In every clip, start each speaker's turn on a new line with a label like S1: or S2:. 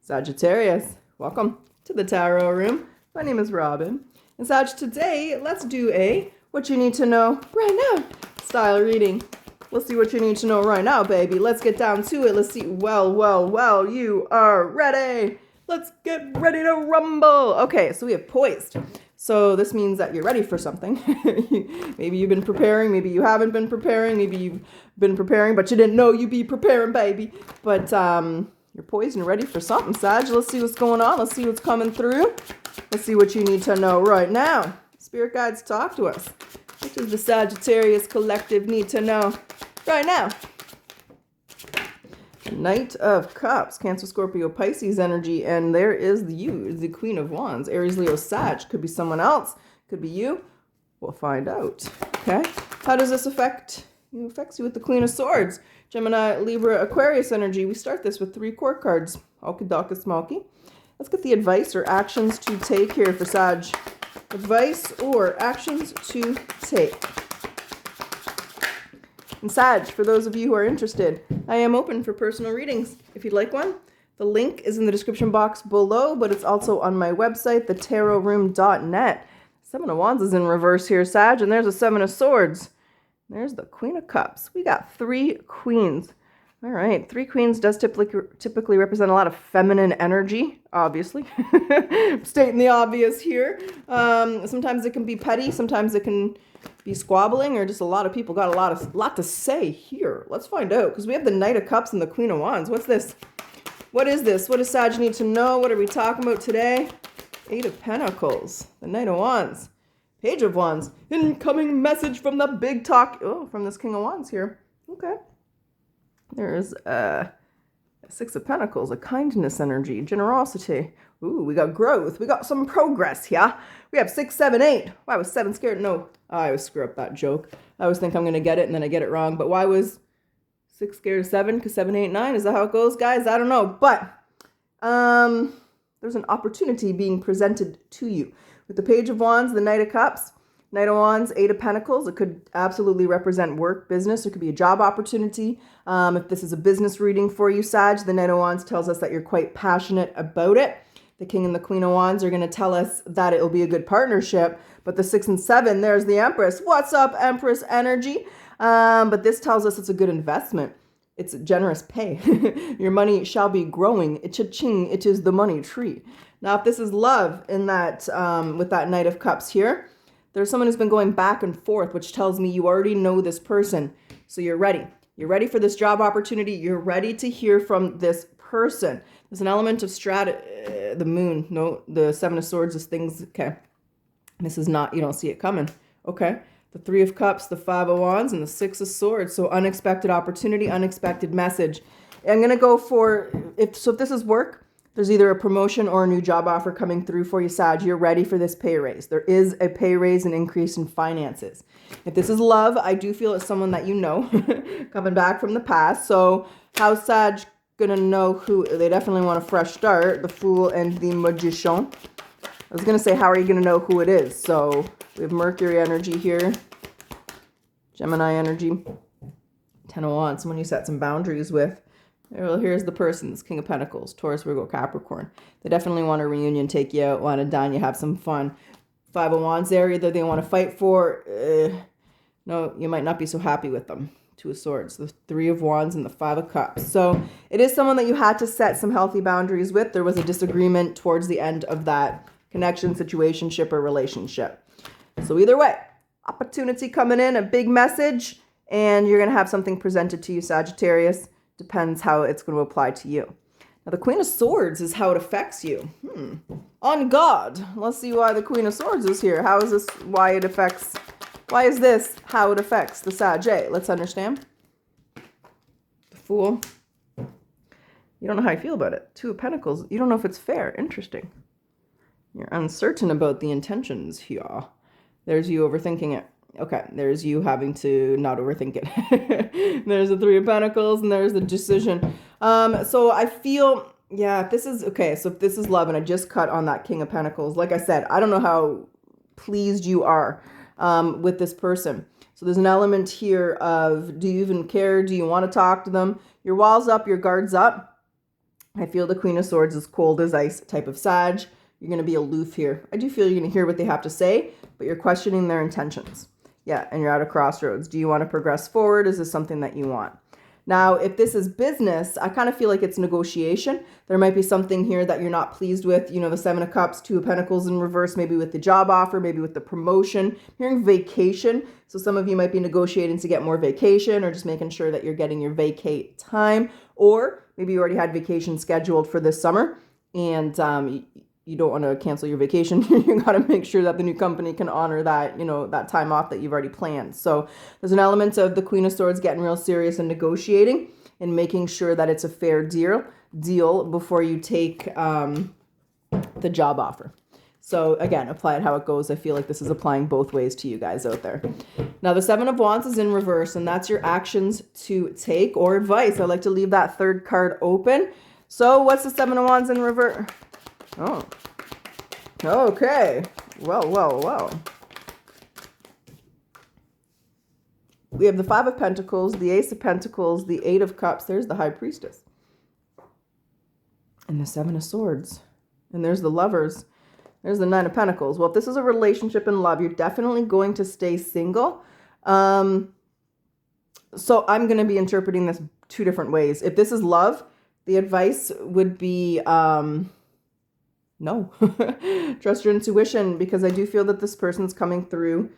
S1: Sagittarius, welcome to the Tarot Room. My name is Robyn. And Sag, today, let's do a what you need to know right now style reading. Let's see what you need to know right now, baby. Let's get down to it. Let's see. Well, you are ready. Let's get ready to rumble. Okay, so we have poised. So this means that you're ready for something. Maybe you've been preparing. Maybe you haven't been preparing. Maybe you've been preparing, but you didn't know you'd be preparing, baby. But you're poised and ready for something, Sag. Let's see what's going on. Let's see what's coming through. Let's see what you need to know right now. Spirit guides, talk to us. What does the Sagittarius collective need to know right now? Knight of Cups, Cancer, Scorpio, Pisces energy, and there is the Queen of Wands, Aries, Leo, Sag. Could be someone else, could be you. We'll find out. Okay, how does this affect you? Affects you with the Queen of Swords, Gemini, Libra, Aquarius energy. We start this with 3 court cards. Okie dokie smoky. Let's get the advice or actions to take here for Sag. Advice or actions to take. And Sag, for those of you who are interested, I am open for personal readings. If you'd like one, the link is in the description box below, but it's also on my website, thetarotroom.net. 7 of Wands is in reverse here, Sag, and there's a 7 of Swords. There's the Queen of Cups. We got 3 queens. All right, 3 queens does typically represent a lot of feminine energy, obviously. Stating the obvious here. Sometimes it can be petty. Sometimes it can be squabbling, or just a lot of people got a lot to say here. Let's find out, because we have the Knight of Cups and the Queen of Wands. What's this? What is this? What does Sag need to know? What are we talking about today? 8 of Pentacles, the Knight of Wands, Page of Wands. Incoming message from the big talk. Oh, from this King of Wands here. Okay. There's a 6 of Pentacles, a kindness energy, generosity. Ooh, we got growth. We got some progress here. We have 6, 7, 8. Why was 7 scared? No, I always screw up that joke. I always think I'm going to get it, and then I get it wrong. But why was 6 scared of 7? Because 7, 8, 9. Is that how it goes, guys? I don't know. But there's an opportunity being presented to you. With the Page of Wands, the Knight of Cups, Knight of Wands, 8 of Pentacles. It could absolutely represent work, business. It could be a job opportunity. If this is a business reading for you, Sag, the Knight of Wands tells us that you're quite passionate about it. The King and the Queen of Wands are going to tell us that it will be a good partnership. But the 6 and 7, there's the Empress. What's up, Empress energy? But this tells us it's a good investment. It's a generous pay. Your money shall be growing. Cha-ching, it is the money tree. Now, if this is love in that, with that Knight of Cups here, there's someone who's been going back and forth, which tells me you already know this person. So you're ready. You're ready for this job opportunity. You're ready to hear from this person. There's an element of the moon. No, the 7 of Swords is things. Okay. This is not, you don't see it coming. Okay. The 3 of Cups, the 5 of Wands, and the 6 of Swords. So unexpected opportunity, unexpected message. I'm going to go for, if this is work, there's either a promotion or a new job offer coming through for you, Sag. You're ready for this pay raise. There is a pay raise and increase in finances. If this is love, I do feel it's someone that you know coming back from the past. So how's Sag going to know who? They definitely want a fresh start. The Fool and the Magician. I was going to say, how are you going to know who it is? So we have Mercury energy here. Gemini energy. 10 of Wands. Someone you set some boundaries with. Well, here's the person, this King of Pentacles, Taurus, Virgo, Capricorn. They definitely want a reunion, take you out, want to dine, you have some fun. 5 of Wands there, either they want to fight for, no, you might not be so happy with them. 2 of Swords, the 3 of Wands, and the 5 of Cups. So it is someone that you had to set some healthy boundaries with. There was a disagreement towards the end of that connection, situationship, or relationship. So either way, opportunity coming in, a big message, and you're going to have something presented to you, Sagittarius. Depends how it's going to apply to you. Now, the Queen of Swords is how it affects you. On God. Let's see why the Queen of Swords is here. How is this? Why is this how it affects the Sag? Let's understand. The Fool. You don't know how you feel about it. 2 of Pentacles. You don't know if it's fair. Interesting. You're uncertain about the intentions here. There's you overthinking it. Okay, there's you having to not overthink it. There's the 3 of Pentacles, and there's the decision. So I feel, yeah, this is, okay, so if this is love, and I just cut on that King of Pentacles, like I said, I don't know how pleased you are with this person. So there's an element here of, do you even care? Do you want to talk to them? Your wall's up, your guard's up. I feel the Queen of Swords is cold as ice type of Sag. You're going to be aloof here. I do feel you're going to hear what they have to say, but you're questioning their intentions. Yeah, and you're at a crossroads. Do you want to progress forward? Is this something that you want? Now, if this is business, I kind of feel like it's negotiation. There might be something here that you're not pleased with. You know, the Seven of Cups, Two of Pentacles in reverse, maybe with the job offer, maybe with the promotion. I'm hearing vacation. So some of you might be negotiating to get more vacation or just making sure that you're getting your vacate time. Or maybe you already had vacation scheduled for this summer and you don't want to cancel your vacation. You got to make sure that the new company can honor that, you know, that time off that you've already planned. So there's an element of the Queen of Swords getting real serious and negotiating and making sure that it's a fair deal before you take the job offer. So again, apply it how it goes. I feel like this is applying both ways to you guys out there. Now the Seven of Wands is in reverse, and that's your actions to take or advice. I like to leave that third card open. So what's the Seven of Wands in reverse? Oh, okay. Well. We have the Five of Pentacles, the Ace of Pentacles, the Eight of Cups. There's the High Priestess. And the Seven of Swords. And there's the Lovers. There's the Nine of Pentacles. Well, if this is a relationship in love, you're definitely going to stay single. So I'm going to be interpreting this two different ways. If this is love, the advice would be... no. Trust your intuition, because I do feel that this person's coming through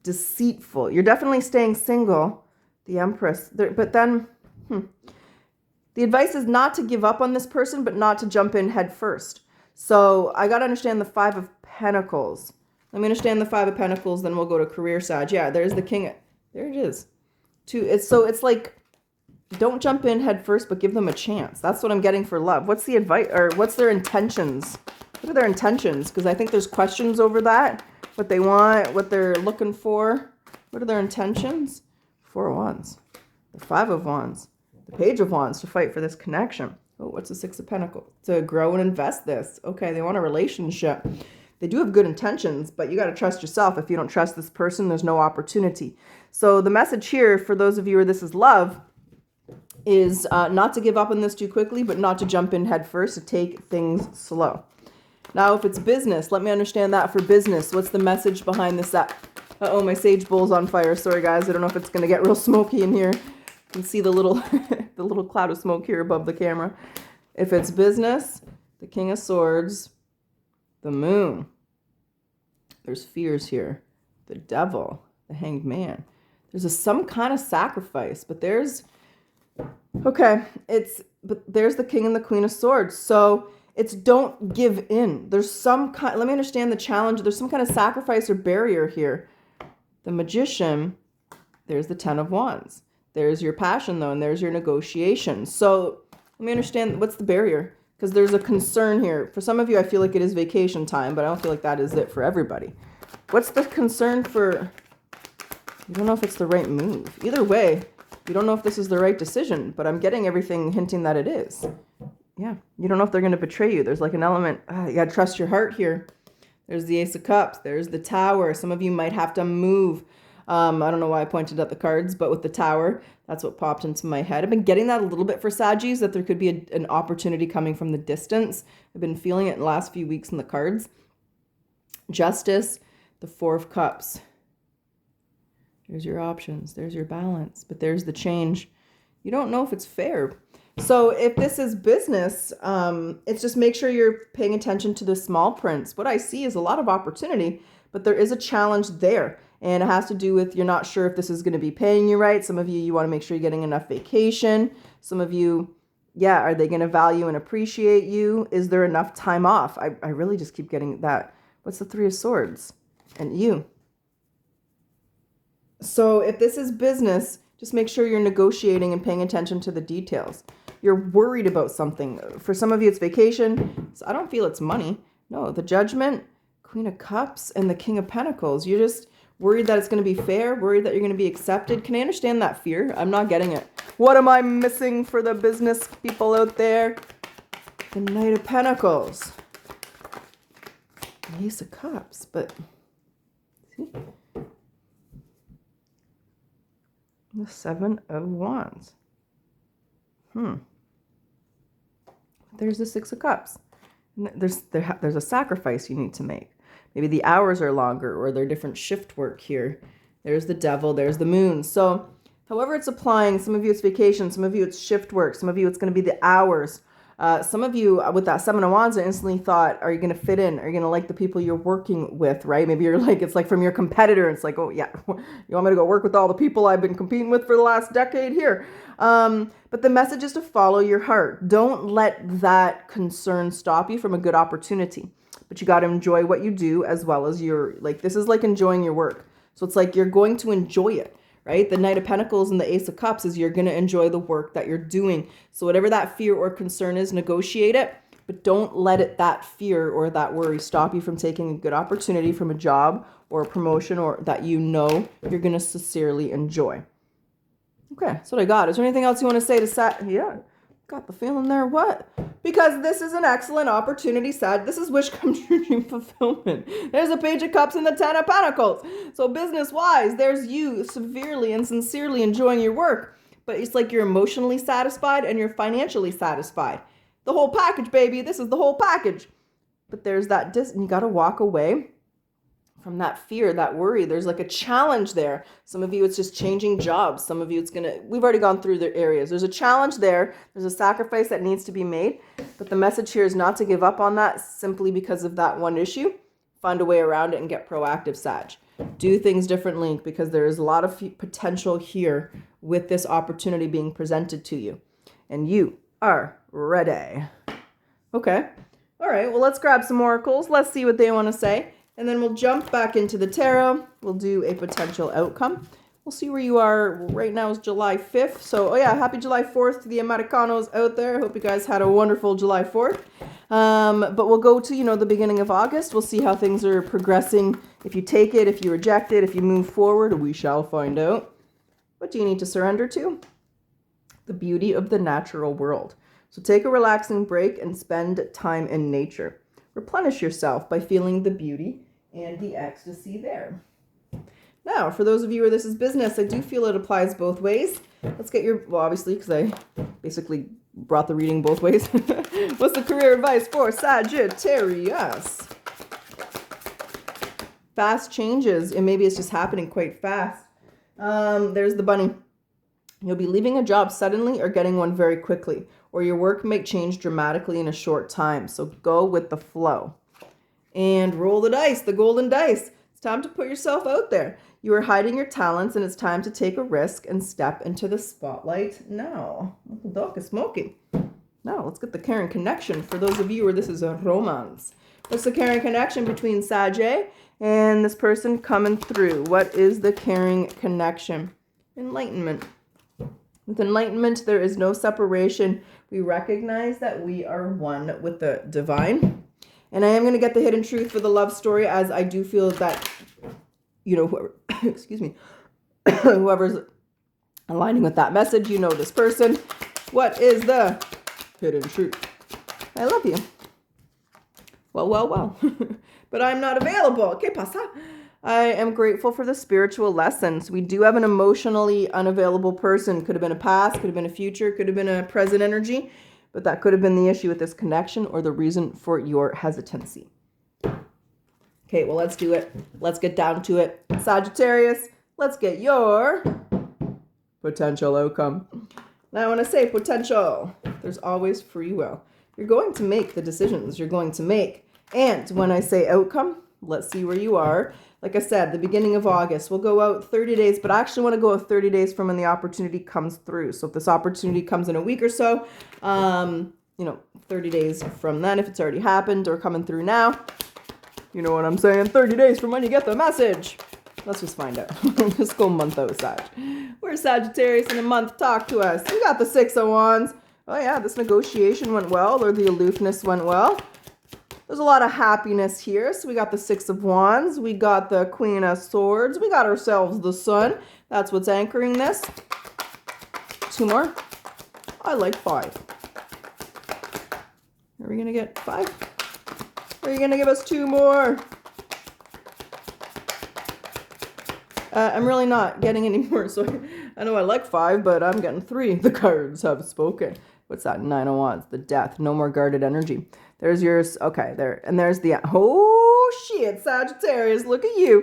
S1: deceitful. You're definitely staying single, the Empress. But then, the advice is not to give up on this person, but not to jump in head first. So I got to understand the Five of Pentacles. Let me understand the Five of Pentacles, then we'll go to career Sag. Yeah, there's the King. There it is. It's like, don't jump in head first, but give them a chance. That's what I'm getting for love. What's the advice, or what's their intentions? What are their intentions? Because I think there's questions over that. What they want, what they're looking for. What are their intentions? Four of Wands. The Five of Wands. The Page of Wands to fight for this connection. Oh, what's the Six of Pentacles? To grow and invest this. Okay, they want a relationship. They do have good intentions, but you got to trust yourself. If you don't trust this person, there's no opportunity. So the message here for those of you where this is love is not to give up on this too quickly, but not to jump in head first, to take things slow. Now, if it's business, let me understand that for business. What's the message behind this? Uh-oh, my sage bowl's on fire. Sorry, guys. I don't know if it's going to get real smoky in here. You can see the little the little cloud of smoke here above the camera. If it's business, the King of Swords, the Moon. There's fears here. The Devil, the Hanged Man. There's some kind of sacrifice, but there's... Okay, but there's the King and the Queen of Swords. So it's don't give in. There's some kind... Let me understand the challenge. There's some kind of sacrifice or barrier here. The Magician, there's the Ten of Wands. There's your passion, though, and there's your negotiation. So let me understand, what's the barrier? Because there's a concern here. For some of you, I feel like it is vacation time, but I don't feel like that is it for everybody. What's the concern for... You don't know if it's the right move. Either way, you don't know if this is the right decision, but I'm getting everything hinting that it is. Yeah, you don't know if they're going to betray you. There's like an element, you got to trust your heart here. There's the Ace of Cups. There's the Tower. Some of you might have to move. I don't know why I pointed at the cards, but with the Tower, that's what popped into my head. I've been getting that a little bit for Saggies, that there could be an opportunity coming from the distance. I've been feeling it in the last few weeks in the cards. Justice, the Four of Cups. There's your options. There's your balance. But there's the change. You don't know if it's fair. So if this is business, it's just make sure you're paying attention to the small prints. What I see is a lot of opportunity, but there is a challenge there. And it has to do with you're not sure if this is going to be paying you right. Some of you want to make sure you're getting enough vacation. Some of you, yeah, are they going to value and appreciate you? Is there enough time off? I really just keep getting that. What's the Three of Swords? And you. So if this is business, just make sure you're negotiating and paying attention to the details. You're worried about something. For some of you, it's vacation. So I don't feel it's money. No, the Judgment, Queen of Cups, and the King of Pentacles. You're just worried that it's going to be fair, worried that you're going to be accepted. Can I understand that fear? I'm not getting it. What am I missing for the business people out there? The Knight of Pentacles. The Ace of Cups, but see? The Seven of Wands. there's the Six of Cups. There's a sacrifice you need to make. Maybe the hours are longer, or they're different shift work here. There's the Devil, there's the Moon. So however it's applying, some of you it's vacation, some of you it's shift work, some of you it's going to be the hours. Some of you with that Seven of Wands, I instantly thought, are you going to fit in? Are you going to like the people you're working with, right? Maybe you're like, it's like from your competitor. It's like, oh yeah, you want me to go work with all the people I've been competing with for the last decade here. But the message is to follow your heart. Don't let that concern stop you from a good opportunity. But you got to enjoy what you do, as well as this is like enjoying your work. So it's like you're going to enjoy it. Right? The Knight of Pentacles and the Ace of Cups is you're going to enjoy the work that you're doing. So whatever that fear or concern is, negotiate it, but don't let that fear or that worry stop you from taking a good opportunity from a job or a promotion, or that you know you're going to sincerely enjoy. Okay, that's what I got. Is there anything else you want to say to Yeah, got the feeling there. What? Because this is an excellent opportunity, This is wish come true dream fulfillment. There's a Page of Cups and the Ten of Pentacles. So business-wise, there's you severely and sincerely enjoying your work. But it's like you're emotionally satisfied and you're financially satisfied. The whole package, baby. This is the whole package. But there's that and you got to walk away from that fear, that worry. There's like a challenge there. Some of you, it's just changing jobs. Some of you, we've already gone through the areas. There's a challenge there. There's a sacrifice that needs to be made. But the message here is not to give up on that simply because of that one issue. Find a way around it and get proactive, Sag. Do things differently, because there is a lot of potential here with this opportunity being presented to you. And you are ready. Okay. All right. Well, let's grab some oracles. Let's see what they want to say. And then we'll jump back into the tarot. We'll do a potential outcome. We'll see where you are. Right now is July 5th. So, happy July 4th to the Americanos out there. I hope you guys had a wonderful July 4th. But we'll go to, the beginning of August. We'll see how things are progressing. If you take it, if you reject it, if you move forward, we shall find out. What do you need to surrender to? The beauty of the natural world. So take a relaxing break and spend time in nature. Replenish yourself by feeling the beauty and the ecstasy there. Now, for those of you where this is business, I do feel it applies both ways. Let's get obviously, because I basically brought the reading both ways. What's the career advice for Sagittarius? Fast changes, and maybe it's just happening quite fast. There's the bunny. You'll be leaving a job suddenly or getting one very quickly, or your work may change dramatically in a short time. So go with the flow. And roll the dice, the golden dice. It's time to put yourself out there. You are hiding your talents, and it's time to take a risk and step into the spotlight now. Uncle Doc is smoking. Now, let's get the caring connection. For those of you where this is a romance. What's the caring connection between Saggie and this person coming through? What is the caring connection? Enlightenment. With enlightenment, there is no separation. We recognize that we are one with the divine. And I am going to get the hidden truth for the love story, as I do feel that, whoever, excuse me, whoever's aligning with that message, this person. What is the hidden truth? I love you. Well. But I'm not available. ¿Qué pasa? I am grateful for the spiritual lessons. We do have an emotionally unavailable person. Could have been a past, could have been a future, could have been a present energy. But that could have been the issue with this connection, or the reason for your hesitancy. Okay, well, let's do it. Let's get down to it. Sagittarius, let's get your potential outcome. Now, when I say potential, there's always free will. You're going to make the decisions you're going to make. And when I say outcome, let's see where you are. Like I said, the beginning of August, we'll go out 30 days, but I actually want to go out 30 days from when the opportunity comes through. So if this opportunity comes in a week or so, 30 days from then, if it's already happened or coming through now, you know what I'm saying? 30 days from when you get the message. Let's just find out. Let's go month out, Sag. Where's Sagittarius in a month? Talk to us. We got the Six of Wands. Oh yeah, this negotiation went well, or the aloofness went well. There's a lot of happiness here. So we got the Six of Wands. We got the Queen of Swords. We got ourselves the Sun. That's what's anchoring this. Two more. I like 5. Are we going to get 5? Are you going to give us 2 more? I'm really not getting any more. So I know I like 5, but I'm getting 3. The cards have spoken. What's that? 9 of Wands, the death. No more guarded energy. There's yours. Okay, there. And there's the, oh shit, Sagittarius, look at you.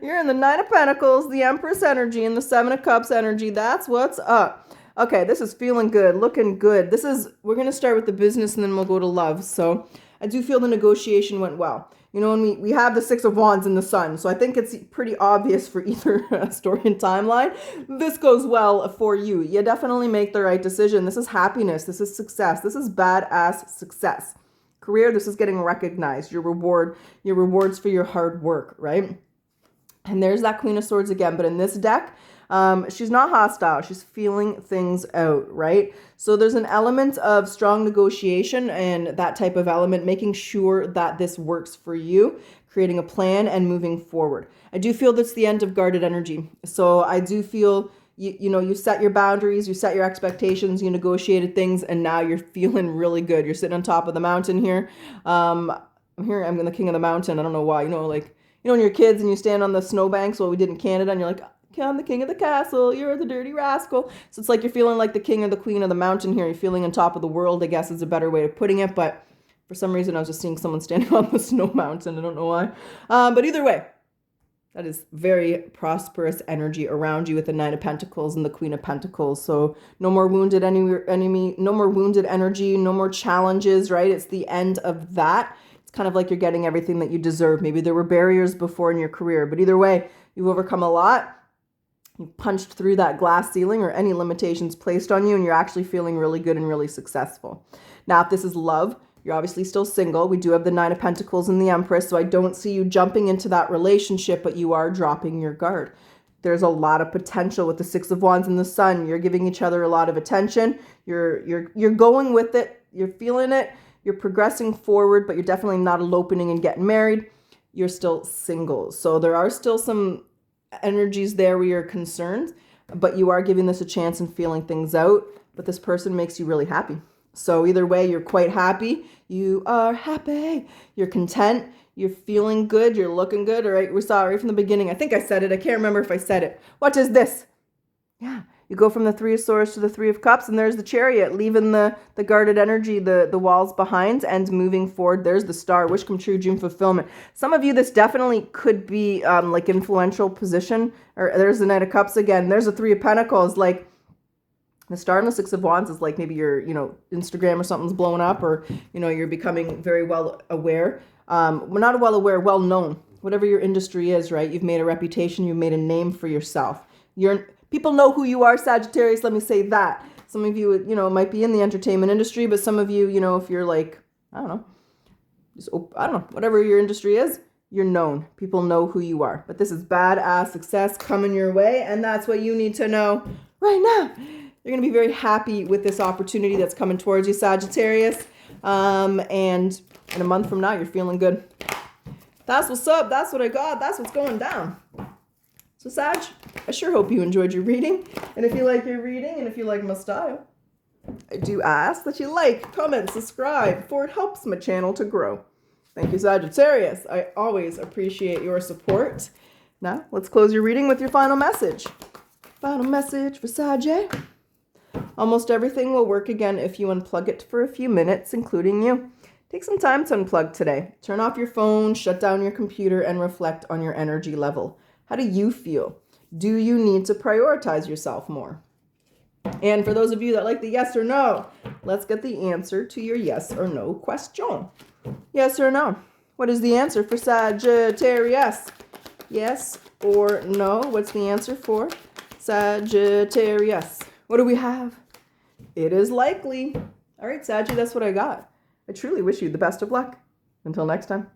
S1: You're in the 9 of Pentacles, the Empress energy, and the 7 of Cups energy. That's what's up. Okay, this is feeling good, looking good. We're going to start with the business and then we'll go to love. So I do feel the negotiation went well. You know, and we have the 6 of Wands in the Sun, so I think it's pretty obvious for either story and timeline. This goes well for you. You definitely make the right decision. This is happiness. This is success. This is badass success. Career, this is getting recognized. Your rewards for your hard work, right? And there's that Queen of Swords again, but in this deck, she's not hostile. She's feeling things out, right? So there's an element of strong negotiation and that type of element, making sure that this works for you, creating a plan and moving forward. I do feel that's the end of guarded energy. So I do feel, you set your boundaries, you set your expectations, you negotiated things, and now you're feeling really good. You're sitting on top of the mountain here. I'm the king of the mountain. I don't know why, when you're kids and you stand on the snowbanks, what we did in Canada, and you're like, I'm the king of the castle, you're the dirty rascal. So it's like you're feeling like the king or the queen of the mountain here. You're feeling on top of the world, I guess is a better way of putting it. But for some reason, I was just seeing someone standing on the snow mountain. I don't know why. But either way, that is very prosperous energy around you with the 9 of Pentacles and the Queen of Pentacles. So no more wounded enemy, no more wounded energy, no more challenges, right? It's the end of that. It's kind of like you're getting everything that you deserve. Maybe there were barriers before in your career, but either way, you've overcome a lot. You punched through that glass ceiling or any limitations placed on you, and you're actually feeling really good and really successful. Now, if this is love, you're obviously still single. We do have the 9 of Pentacles and the Empress, so I don't see you jumping into that relationship, but you are dropping your guard. There's a lot of potential with the 6 of Wands and the Sun. You're giving each other a lot of attention. You're going with it. You're feeling it. You're progressing forward, but you're definitely not eloping and getting married. You're still single. So there are still some energies there where you're concerned, but you are giving this a chance and feeling things out, but this person makes you really happy. So either way, you're quite happy. You are happy. You're content. You're feeling good. You're looking good. All right. We saw it right from the beginning. I think I said it. I can't remember if I said it. What is this? Yeah. You go from the 3 of Swords to the 3 of Cups, and there's the Chariot, leaving the guarded energy, the walls behind, and moving forward. There's the Star, wish come true, dream fulfillment. Some of you, this definitely could be like influential position. Or there's the Knight of Cups again. There's the 3 of Pentacles. Like the Star and the 6 of Wands is like maybe your, Instagram or something's blowing up, or, you're becoming very well aware. Well, not well aware, well known. Whatever your industry is, right? You've made a reputation. You've made a name for yourself. People know who you are, Sagittarius. Let me say that. Some of you, might be in the entertainment industry, but some of you, if you're like, I don't know, whatever your industry is, you're known. People know who you are. But this is badass success coming your way, and that's what you need to know right now. You're going to be very happy with this opportunity that's coming towards you, Sagittarius. And in a month from now, you're feeling good. That's what's up. That's what I got. That's what's going down. So Sag, I sure hope you enjoyed your reading. And if you like your reading and if you like my style, I do ask that you like, comment, subscribe, for it helps my channel to grow. Thank you, Sagittarius. I always appreciate your support. Now, let's close your reading with your final message. Final message for Saggie. Almost everything will work again if you unplug it for a few minutes, including you. Take some time to unplug today. Turn off your phone, shut down your computer, and reflect on your energy level. How do you feel? Do you need to prioritize yourself more? And for those of you that like the yes or no, let's get the answer to your yes or no question. Yes or no? What is the answer for Sagittarius? Yes or no? What's the answer for Sagittarius? What do we have? It is likely. All right, Saggy, that's what I got. I truly wish you the best of luck. Until next time.